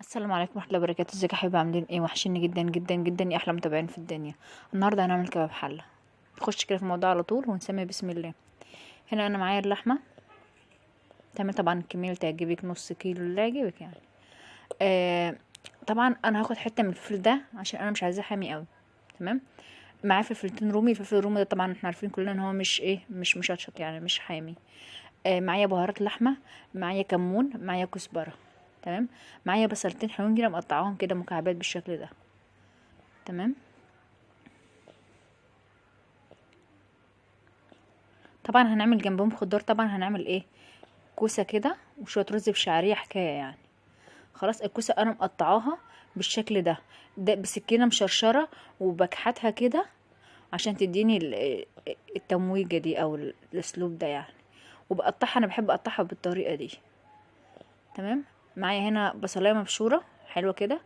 السلام عليكم ورحمة الله وبركاته. ازيك يا حبايبي؟ عاملين ايه؟ وحشني جدا جدا جدا يا احلى متابعين في الدنيا. النهارده هنعمل كباب حله. نخش كده في الموضوع على طول ونسمي بسم الله. هنا انا معايا اللحمه. تعمل طبعا الكميه اللي تعجبك، نص كيلو اللي يعجبك يعني. آه طبعا انا هاخد حته من الفلفل ده عشان انا مش عايزاه حامي قوي. تمام. معايا فلفلتين رومي. الفلفل الرومي ده طبعا احنا عارفين كلنا ان هو مش ايه، مش مشطشط يعني، مش حامي. معايا بهارات لحمه، معايا كمون، معايا كزبره. تمام. معايا بصلتين حلوين كده مقطعاهم كده مكعبات بالشكل ده. تمام. طبعا هنعمل جنبهم خضار. طبعا هنعمل ايه؟ كوسه كده وشويه رز بشعريه حكايه يعني. خلاص الكوسه انا مقطعاها بالشكل ده بسكينه مشرشره وبكحتها كده عشان تديني التمويجه دي او الاسلوب ده يعني. وبقطعها، انا بحب اقطعها بالطريقه دي. تمام. معايا هنا بصلايه مبشوره حلوه كده.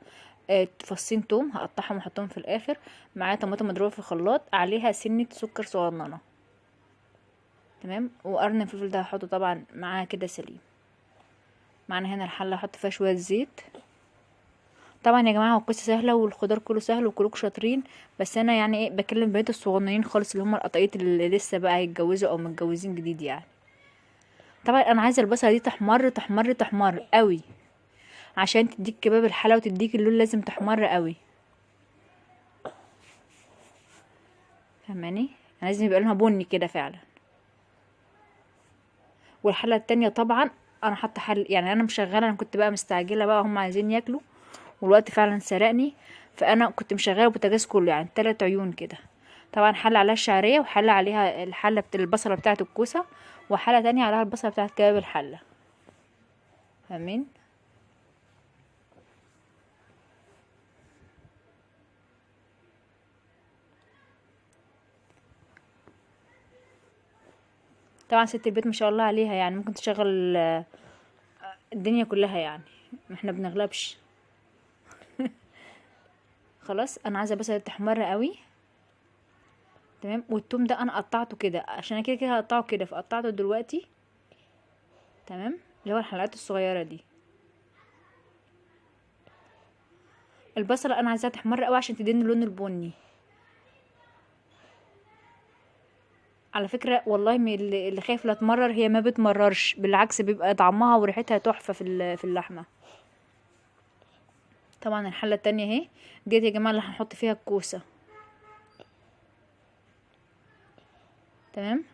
فصين توم هقطعهم واحطهم في الاخر. معايا طماطم مضروبه في الخلاط، عليها سنه سكر صغننه. تمام. وقرن الفلفل ده هحطه طبعا معاه كده سليم. معانا هنا الحله هحط فيها شويه زيت. طبعا يا جماعه هو القصه سهله والخضار كله سهل وكلكم شاطرين، بس انا يعني ايه بكلم بنات الصغننين خالص اللي هم القطايط اللي لسه بقى هيتجوزوا او متجوزين جديد يعني. طبعا انا عايزه البصله دي تحمر تحمر تحمر قوي عشان تديك كباب الحلاوه وتديك اللون، لازم تحمر قوي. فاهماني؟ لازم يبقى لونها بني كده فعلا. والحله التانية طبعا انا حاطه حل يعني، انا مشغله، انا كنت بقى مستعجله بقى هم عايزين ياكلوا والوقت فعلا سرقني. فانا كنت مشغله البوتاجاز كله يعني 3 عيون كده. طبعا حله عليها الشعريه وحله عليها الحله البصله بتاعه الكوسه، وحله تانية عليها البصله بتاعه كباب الحله. فاهمين؟ طبعا ست البيت ما شاء الله عليها يعني ممكن تشغل الدنيا كلها يعني. احنا بنغلبش. خلاص انا عايزه بس تحمر قوي. تمام. والثوم ده انا قطعته كده عشان أنا كده كده هقطعه كده، فقطعته دلوقتي. تمام. اللي هو الحلقات الصغيره دي. البصله انا عايزاها تحمر قوي عشان تديني اللون البني. على فكرة والله اللي خايف لا تمرر، هي ما بتمررش، بالعكس بيبقى طعمها وريحتها تحفة في اللحمة. طبعا الحلة التانية اهي ديت يا جماعة اللي هنحط فيها الكوسة. تمام.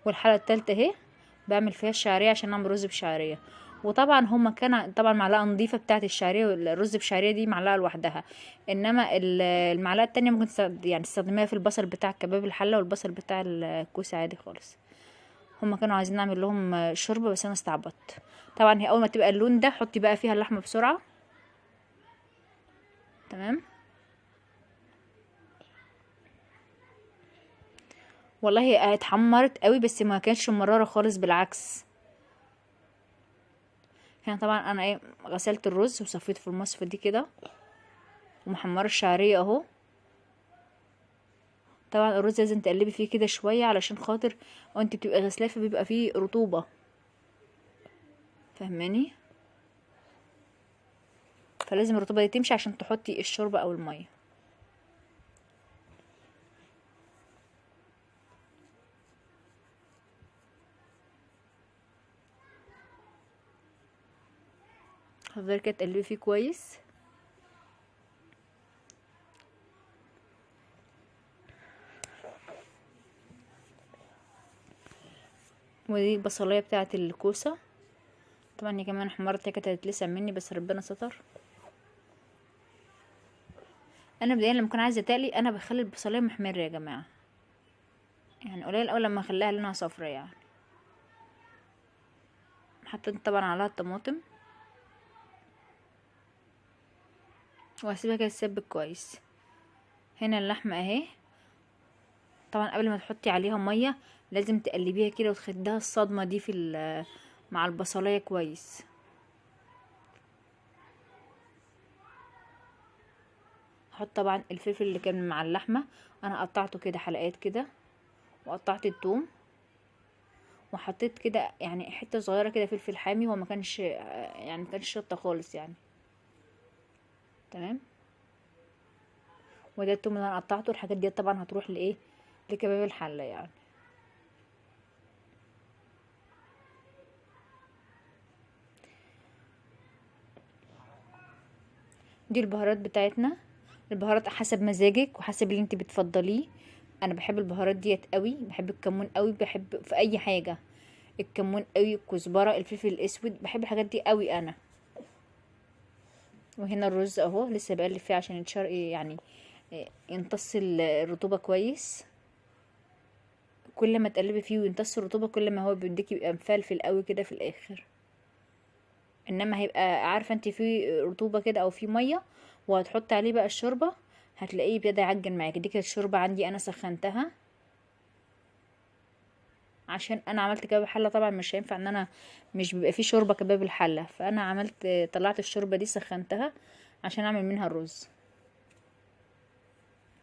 والحلة التالتة اهي بعمل فيها الشعرية عشان نعمل رز بشعرية. وطبعا هما كان طبعا معلقة نظيفة بتاعة الشعرية والرز بشعرية دي معلقة لوحدها. انما المعلقة التانية ممكن يعني تستخدميها في البصل بتاع كباب الحلة والبصل بتاع الكوسة عادي خالص. هما كانوا عايزين نعمل لهم شوربه بس انا استعبطت. طبعا هي اول ما تبقى اللون ده حطي بقى فيها اللحمه بسرعه. تمام. والله هي اتحمرت قوي بس ما كانتش مراره خالص، بالعكس. هنا طبعا انا ايه غسلت الرز وصفيته في المصفى دي كده، ومحمره الشعريه اهو. طبعا الرز لازم تقلبي فيه كده شويه علشان خاطر وانت بتبقى غسلاه فبيبقى فيه رطوبه. فاهماني؟ فلازم الرطوبه دي تمشي عشان تحطي الشوربه او الميه. هتفضلي كده تقلبي فيه كويس. ودي البصلايه بتاعه الكوسه. طبعا يا كمان حمرت كانت هتتلسع مني بس ربنا ستر. انا بداية لما اكون عايزه تقلي انا بخلي البصليه محمره يا جماعه، يعني قليل اول لما اخليها لونها صفرا يعني. حطيت طبعا عليها الطماطم وهسيبها كده تسبك كويس. هنا اللحمه اهي. طبعا قبل ما تحطي عليها ميه لازم تقلبيها كده وتخديها الصدمه دي مع البصلايه كويس. هحط طبعا الفلفل اللي كان مع اللحمه، انا قطعته كده حلقات كده. وقطعت الثوم وحطيت كده يعني حته صغيره كده فلفل حامي، هو ما كانش يعني ما كانش شطه خالص يعني. تمام. وده التوم اللي انا قطعته. الحاجات دي طبعا هتروح لايه؟ لكباب الحله يعني. دي البهارات بتاعتنا. البهارات حسب مزاجك وحسب اللي انت بتفضليه. انا بحب البهارات ديت قوي، بحب الكمون قوي، بحب في اي حاجه الكمون قوي، الكزبره، الفلفل الاسود، بحب الحاجات دي قوي انا. وهنا الرز اهو لسه بقلب فيه عشان يتشرق يعني، يمتص الرطوبه كويس. كل ما تقلبي فيه ويمتص الرطوبه كل ما هو بيديكي يبقى مفلفل قوي كده في الاخر. انما هيبقى عارفه انت فيه رطوبه كده او فيه ميه، وهتحطي عليه بقى الشوربه، هتلاقيه ابتدى يعجن معاكي. دي كانت الشوربه عندي انا سخنتها، عشان انا عملت كباب حله طبعا مش هينفع ان انا مش بيبقى فيه شوربه كباب الحله، فانا عملت طلعت الشوربه دي سخنتها عشان اعمل منها الرز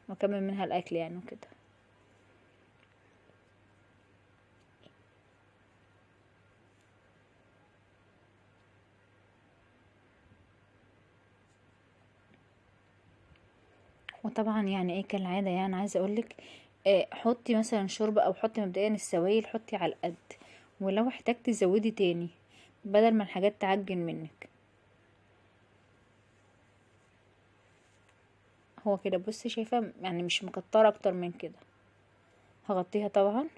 واكمل منها الاكل يعني وكده. وطبعا يعني ايه كالعاده يعني عايزه اقولك، حطي مثلا شوربه او حطي مبدئيا السوائل حطي على القد، ولو احتجتي زودي تاني بدل ما الحاجات تعجن منك. هو كده بصي شايفه يعني مش مكتره اكتر من كده. هغطيها طبعا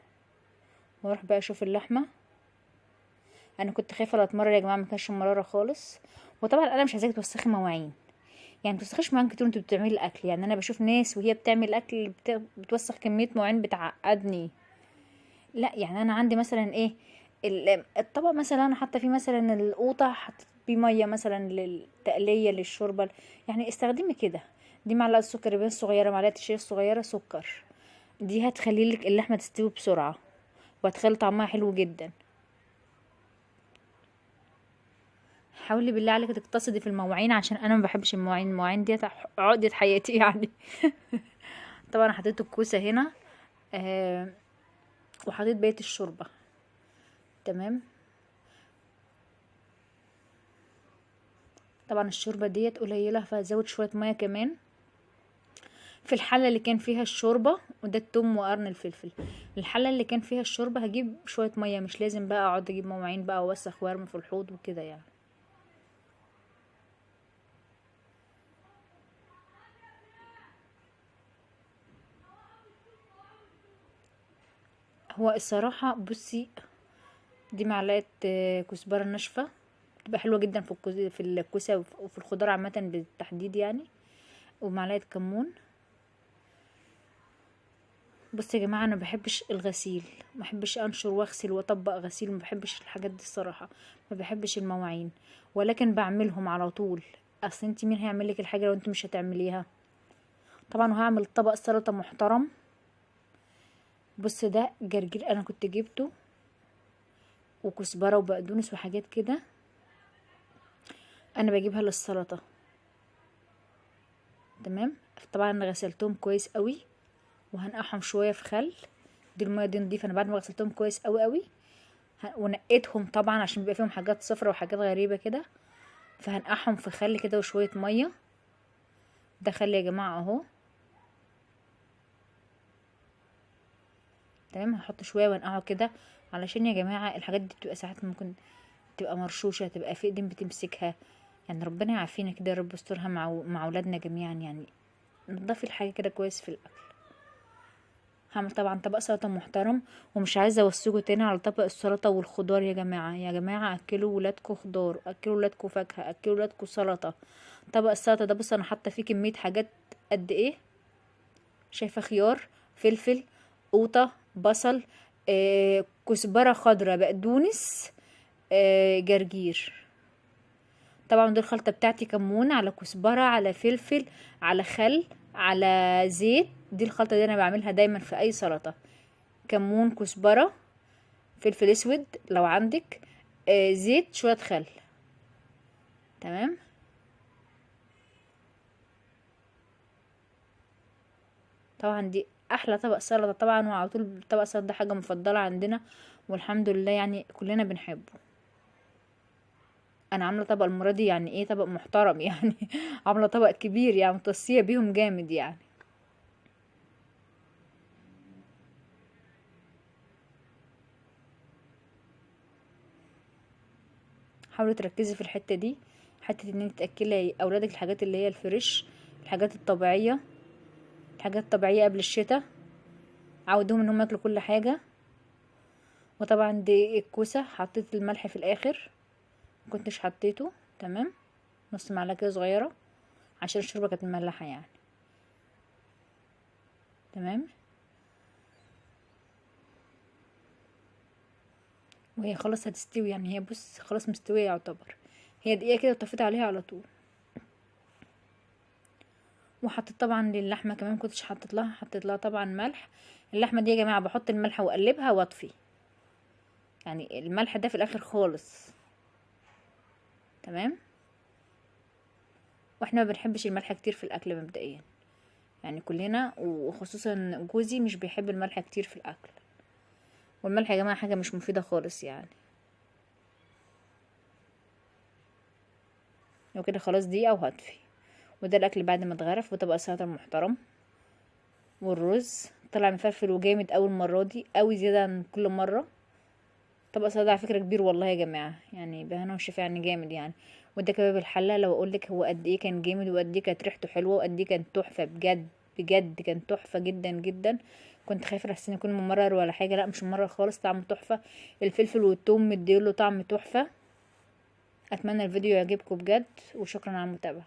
واروح بقى اشوف اللحمه. انا كنت خايفه لا اتمرر يا جماعه، ما كانش مراره خالص. وطبعا انا مش عايزاكي توسخي مواعين، يعني متوسخيش مواعين كتير وانتوا بتعملي الاكل. يعني انا بشوف ناس وهي بتعمل الاكل بتوسخ كميه مواعين بتعقدني. لا يعني انا عندي مثلا ايه، الطبق مثلا انا حاطه فيه مثلا القوطه، حطيت فيه ميه مثلا للتقليه للشوربه، يعني استخدمي كده. دي معلقه سكر بس صغيره، معلقه الشاي الصغيره سكر، دي هتخلي لك اللحمه تستوي بسرعه وهتخلي طعمها حلو جدا. حاولي بالله عليك تقتصدي في المواعين عشان انا ما بحبش المواعين. المواعين ديت عقدة حياتي يعني. طبعا حطيت الكوسه هنا، آه وحطيت بقيه الشوربه. تمام. طبعا الشوربه ديت قليله فهزود شويه ميه كمان في الحله اللي كان فيها الشوربه. وده التوم وقرن الفلفل. الحله اللي كان فيها الشوربه هجيب شويه ميه، مش لازم بقى اقعد اجيب مواعين بقى واوسخ وارمي في الحوض وكده يعني. هو الصراحه بصي، دي معلقه كزبره ناشفه بتبقى حلوه جدا في في الكوسه وفي الخضار عامه بالتحديد يعني. ومعلقه كمون. بص يا جماعه انا مبحبش الغسيل، مبحبش انشر واغسل واطبق غسيل، مبحبش الحاجات دي الصراحه. ما بحبش المواعين، ولكن بعملهم على طول. اصل انت مين هيعمل لك الحاجه لو انت مش هتعمليها؟ طبعا وهعمل طبق سلطه محترم. بص ده جرجير انا كنت جبته، وكزبره وبقدونس وحاجات كده، انا بجيبها للسلطه. تمام. طبعا انا غسلتهم كويس قوي وهنقعهم شويه في خل. دي الميه دي نضيفه، انا بعد ما غسلتهم كويس قوي قوي ونقيتهم طبعا عشان بيبقى فيهم حاجات صفرة وحاجات غريبه كده، فهنقعهم في خل كده وشويه ميه. ده خل يا جماعه اهو. تمام. هحط شويه وانقعه كده، علشان يا جماعه الحاجات دي بتبقى ساعات ممكن تبقى مرشوشه، تبقى في ايدين بتمسكها. يعني ربنا يعافينا كده يا رب، يسترها مع اولادنا جميعا يعني. نضفي الحاجه كده كويس في الاكل. هعمل طبعا طبق سلطه محترم، ومش عايزه اوسجه تاني على طبق السلطه والخضار. يا جماعه يا جماعه اكلوا ولادكم خضار، اكلوا ولادكم فاكهه، اكلوا ولادكم سلطه. طبق السلطه ده بص انا حاطه فيه كميه حاجات قد ايه. شايفه خيار، فلفل، قوطه، بصل، كزبره خضراء، بقدونس، جرجير. طبعا دي الخلطة بتاعتي، كمون على كزبرة على فلفل على خل على زيت. دي الخلطة دي انا بعملها دايما في اي سلطة. كمون، كزبرة، فلفل اسود لو عندك، زيت، شوية خل. تمام. طبعا دي احلى طبق سلطه طبعا، وعلى طول طبق السلطه ده حاجه مفضله عندنا، والحمد لله يعني كلنا بنحبه. انا عامله طبق المره دي يعني ايه، طبق محترم يعني عامله طبق كبير يعني، متصيه بيهم جامد يعني. حاولي تركزي في الحته دي، حته ان انت تاكلي اولادك الحاجات اللي هي الفريش، الحاجات الطبيعيه، الحاجات الطبيعيه قبل الشتاء، عودهم انهم ياكلوا كل حاجه. وطبعا دي الكوسه حطيت الملح في الاخر، مكنتش حطيته، تمام، نص معلقه كده صغيره عشان الشوربه كانت مملحه يعني، تمام. وهي خلاص هتستوي يعني، هي بص خلاص مستويه يعتبر، هي دقيقه كده وطفيت عليها على طول. وحطيت طبعا للحمه كمان، كنتش حطيت لها طبعا ملح. اللحمه دي يا جماعه بحط الملح واقلبها واطفي، يعني الملح ده في الاخر خالص، تمام. واحنا ما بنحبش الملح كتير في الاكل مبدئيا، يعني كلنا، وخصوصا جوزي مش بيحب الملح كتير في الاكل، والملح يا جماعه حاجه مش مفيده خالص يعني. وكده خلاص دقيقه وهطفي. وده الاكل بعد ما اتغرف، وطبق السلطه المحترم، والرز طلع مفلفل وجامد اول مره دي قوي زياده عن كل مره. طبق سلطه على فكره كبير والله يا جماعه، يعني بهنا والشفا يعني جامد يعني. وده كباب الحله، لو اقولك هو قد ايه كان جامد، وقد ايه كانت ريحته حلوه، وقد ايه كان تحفه بجد، بجد كان تحفه جدا جدا. كنت خايفه احسن يكون ممرر ولا حاجه، لا مش ممرر خالص، طعمه تحفه. الفلفل والثوم مديله طعم تحفه. اتمنى الفيديو يعجبكم بجد، وشكرا على المتابعه.